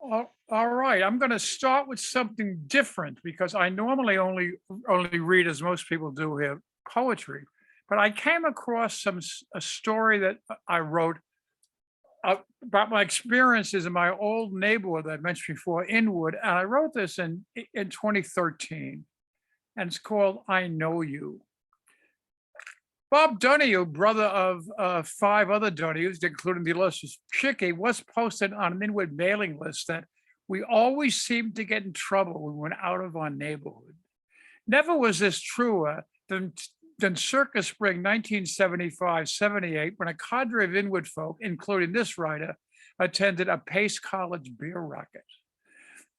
All right, I'm going to start with something different because I normally only read, as most people do here, poetry. But I came across a story that I wrote about my experiences in my old neighborhood that I mentioned before, Inwood, and I wrote this in 2013, and it's called "I Know You." Bob Donahue, brother of five other Donahues, including the illustrious Chicky, was posted on an Inwood mailing list that we always seemed to get in trouble when we went out of our neighborhood. Never was this truer than circa spring 1975-78, when a cadre of Inwood folk, including this writer, attended a Pace College beer racket.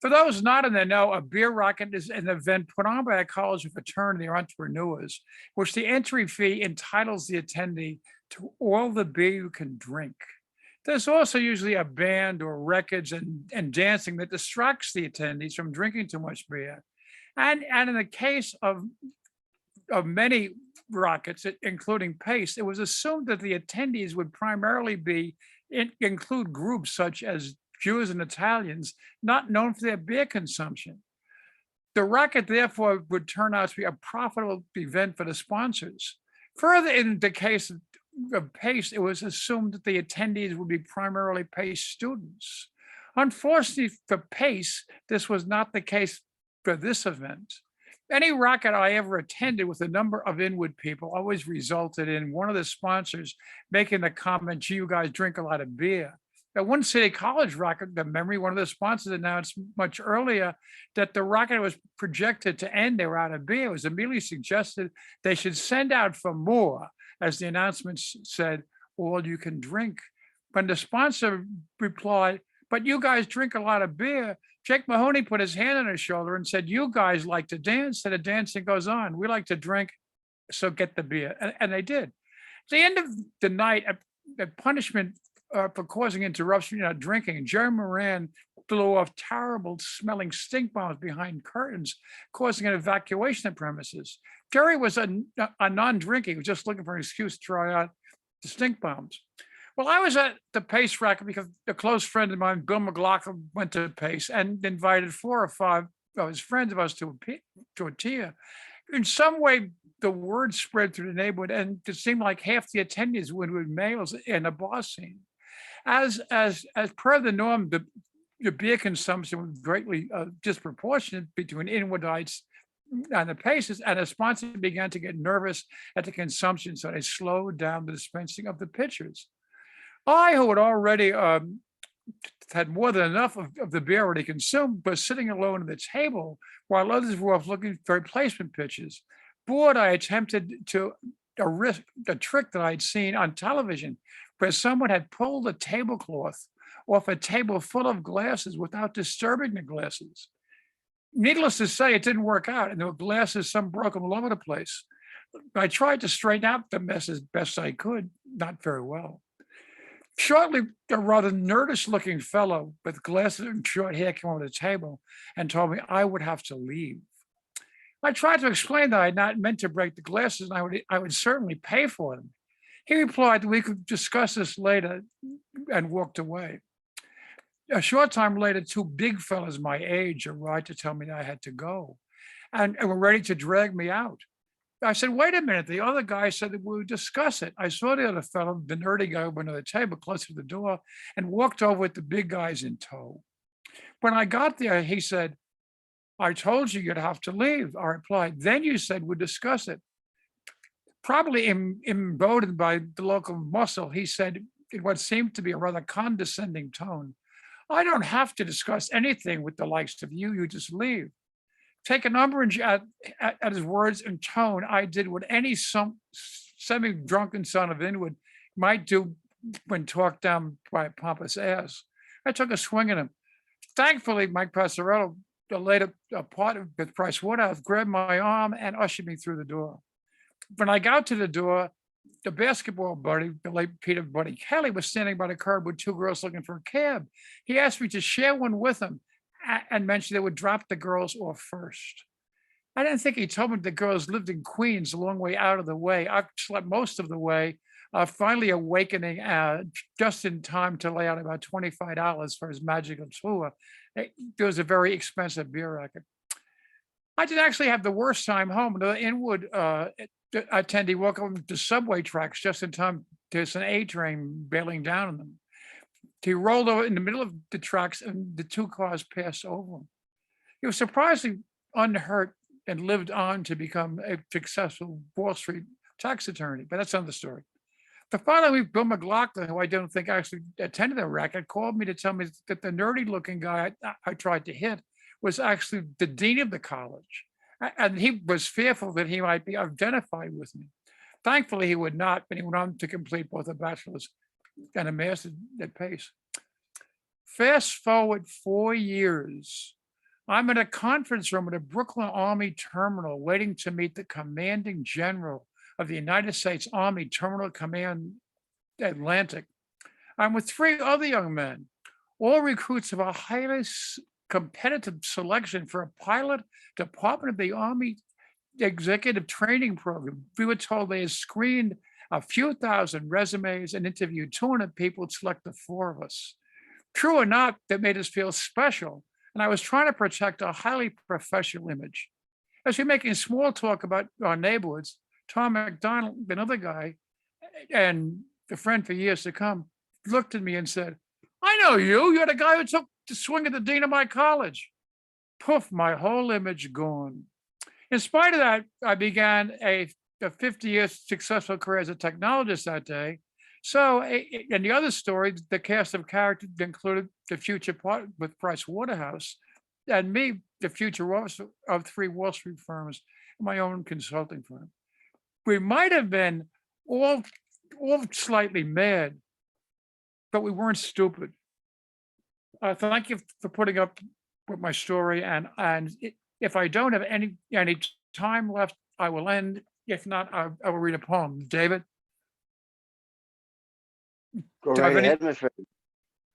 For those not in the know, a beer racket is an event put on by a college of fraternity or entrepreneurs, which the entry fee entitles the attendee to all the beer you can drink. There's also usually a band or records and dancing that distracts the attendees from drinking too much beer. And in the case of many rockets, including Pace, it was assumed that the attendees would primarily include groups such as Jews and Italians, not known for their beer consumption. The racket, therefore, would turn out to be a profitable event for the sponsors. Further, in the case of Pace, it was assumed that the attendees would be primarily Pace students. Unfortunately for Pace, this was not the case for this event. Any racket I ever attended with a number of Inwood people always resulted in one of the sponsors making the comment, "Gee, you guys drink a lot of beer." At one City College racket, the memory, one of the sponsors announced much earlier that the racket was projected to end. They were out of beer. It was immediately suggested they should send out for more, as the announcement said, "All you can drink." When the sponsor replied, "But you guys drink a lot of beer," Jake Mahoney put his hand on his shoulder and said, "You guys like to dance, and the dancing goes on. We like to drink, so get the beer." And they did. At the end of the night, a punishment for causing interruption, drinking, Jerry Moran blew off terrible smelling stink bombs behind curtains, causing an evacuation of premises. Jerry was a non-drinker. He was just looking for an excuse to try out the stink bombs. Well, I was at the Pace racket because a close friend of mine, Bill McLaughlin, went to Pace and invited 4 or 5 of his friends of us to a tea. In some way, the word spread through the neighborhood, and it seemed like half the attendees were males in the bar scene. As per the norm, the beer consumption was greatly disproportionate between Inwoodites and the Paces, and the sponsor began to get nervous at the consumption, so they slowed down the dispensing of the pitchers. I, who had already had more than enough of the beer already consumed, was sitting alone at the table while others were off looking for replacement pitchers. Bored, I attempted a trick that I'd seen on television, where someone had pulled a tablecloth off a table full of glasses without disturbing the glasses. Needless to say, it didn't work out, and there were glasses, some broken all over the place. I tried to straighten out the mess as best I could, not very well. Shortly, a rather nerdish-looking fellow with glasses and short hair came over the table and told me I would have to leave. I tried to explain that I had not meant to break the glasses and I would certainly pay for them. He replied that we could discuss this later and walked away. A short time later, 2 big fellas my age arrived to tell me that I had to go and were ready to drag me out. I said, "Wait a minute." The other guy said that we would discuss it. I saw the other fellow, the nerdy guy, went to the table closer to the door and walked over with the big guys in tow. When I got there, he said, "I told you you'd have to leave." I replied, "Then you said we'd discuss it." Probably emboldened by the local muscle, he said, in what seemed to be a rather condescending tone, "I don't have to discuss anything with the likes of you. You just leave." Taking umbrage at his words and tone, I did what any semi-drunken son of Inwood might do when talked down by a pompous ass. I took a swing at him. Thankfully, Mike Passarello, later a partner with Price Woodhouse, grabbed my arm and ushered me through the door. When I got to the door, the basketball buddy, the late Peter Buddy Kelly, was standing by the curb with 2 girls looking for a cab. He asked me to share one with him and mentioned they would drop the girls off first. I didn't think he told me the girls lived in Queens, a long way out of the way. I slept most of the way finally awakening just in time to lay out about $25 for his magical tour. There was a very expensive beer racket. I did actually have the worst time home. The Inwood attendee walked over the subway tracks just in time. There's an A train bailing down on them. He rolled over in the middle of the tracks and the two cars passed over him. He was surprisingly unhurt and lived on to become a successful Wall Street tax attorney, but that's another story. The following week, Bill McLaughlin, who I don't think actually attended the racket, called me to tell me that the nerdy looking guy I tried to hit was actually the dean of the college. And he was fearful that he might be identified with me. Thankfully, he would not, but he went on to complete both a bachelor's and a master's at Pace. Fast forward 4 years, I'm in a conference room at a Brooklyn Army terminal waiting to meet the commanding general of the United States Army Terminal Command Atlantic. I'm with 3 other young men, all recruits of a highly competitive selection for a pilot Department of the Army executive training program. We were told they had screened a few thousand resumes and interviewed 200 people to select the 4 of us. True or not, that made us feel special. And I was trying to protect a highly professional image. As we're making small talk about our neighborhoods, Tom McDonald, another guy, and a friend for years to come, looked at me and said, "I know you. You're the guy who took the swing at the dean of my college." Poof, my whole image gone. In spite of that, I began a 50-year successful career as a technologist that day. So, and the other story, the cast of characters included the future part with Price Waterhouse and me, the future officer of 3 Wall Street firms, my own consulting firm. We might have been all slightly mad, but we weren't stupid. Thank you for putting up with my story. And if I don't have any time left, I will end. If not, I will read a poem. David? Go Do I have right any- ahead, my friend.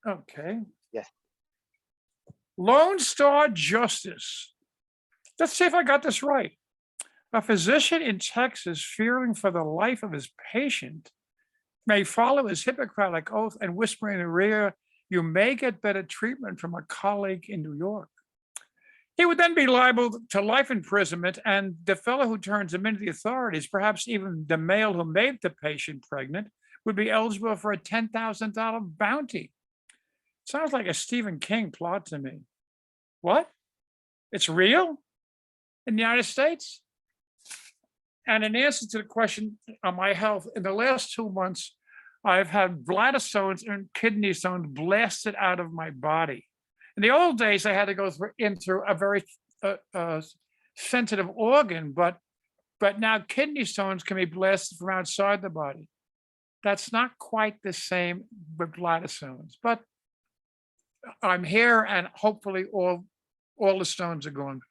Okay. Yes. Lone Star Justice. Let's see if I got this right. A physician in Texas fearing for the life of his patient may follow his Hippocratic oath and whisper in the rear, "You may get better treatment from a colleague in New York." He would then be liable to life imprisonment, and the fellow who turns him into the authorities, perhaps even the male who made the patient pregnant, would be eligible for a $10,000 bounty. Sounds like a Stephen King plot to me. What? It's real in the United States? And in answer to the question on my health, in the last 2 months, I've had bladder stones and kidney stones blasted out of my body. In the old days, I had to go through a very sensitive organ, but now kidney stones can be blasted from outside the body. That's not quite the same with bladder stones, but I'm here and hopefully all the stones are gone.